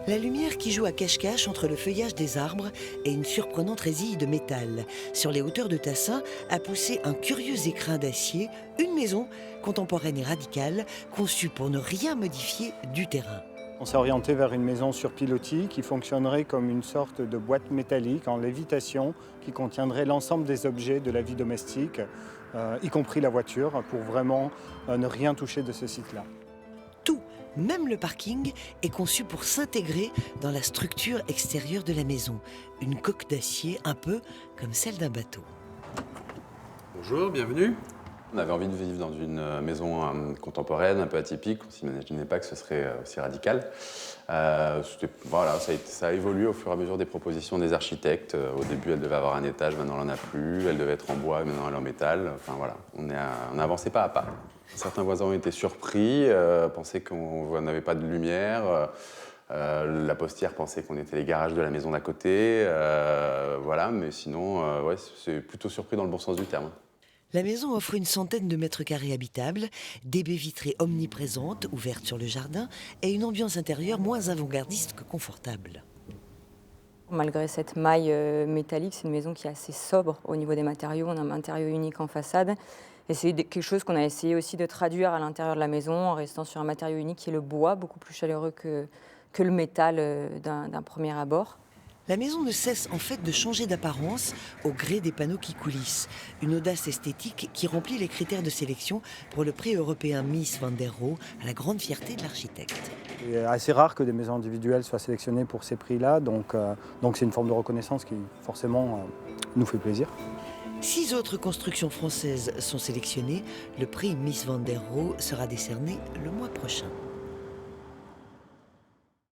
La lumière qui joue à cache-cache entre le feuillage des arbres et une surprenante résille de métal. Sur les hauteurs de Tassin a poussé un curieux écrin d'acier, une maison contemporaine et radicale, conçue pour ne rien modifier du terrain. On s'est orienté vers une maison sur pilotis qui fonctionnerait comme une sorte de boîte métallique en lévitation qui contiendrait l'ensemble des objets de la vie domestique, y compris la voiture, pour vraiment ne rien toucher de ce site-là. Tout, même le parking, est conçu pour s'intégrer dans la structure extérieure de la maison. Une coque d'acier un peu comme celle d'un bateau. Bonjour, bienvenue. On avait envie de vivre dans une maison contemporaine, un peu atypique. On ne s'imaginait pas que ce serait aussi radical. Voilà, ça a évolué au fur et à mesure des propositions des architectes. Au début, elle devait avoir un étage, maintenant elle n'en a plus. Elle devait être en bois, maintenant elle est en métal. Enfin voilà, on a avancé pas à pas. Certains voisins ont été surpris, pensaient qu'on n'avait pas de lumière. La postière pensait qu'on était les garages de la maison d'à côté. Voilà, mais sinon, ouais, c'est plutôt surpris dans le bon sens du terme. La maison offre une centaine de mètres carrés habitables, des baies vitrées omniprésentes, ouvertes sur le jardin, et une ambiance intérieure moins avant-gardiste que confortable. Malgré cette maille métallique, c'est une maison qui est assez sobre au niveau des matériaux. On a un matériau unique en façade. Et c'est quelque chose qu'on a essayé aussi de traduire à l'intérieur de la maison en restant sur un matériau unique qui est le bois, beaucoup plus chaleureux que le métal d'un premier abord. La maison ne cesse en fait de changer d'apparence au gré des panneaux qui coulissent. Une audace esthétique qui remplit les critères de sélection pour le prix européen Mies van der Rohe, à la grande fierté de l'architecte. C'est assez rare que des maisons individuelles soient sélectionnées pour ces prix-là, donc c'est une forme de reconnaissance qui forcément nous fait plaisir. 6 autres constructions françaises sont sélectionnées. Le prix Mies van der Rohe sera décerné le mois prochain.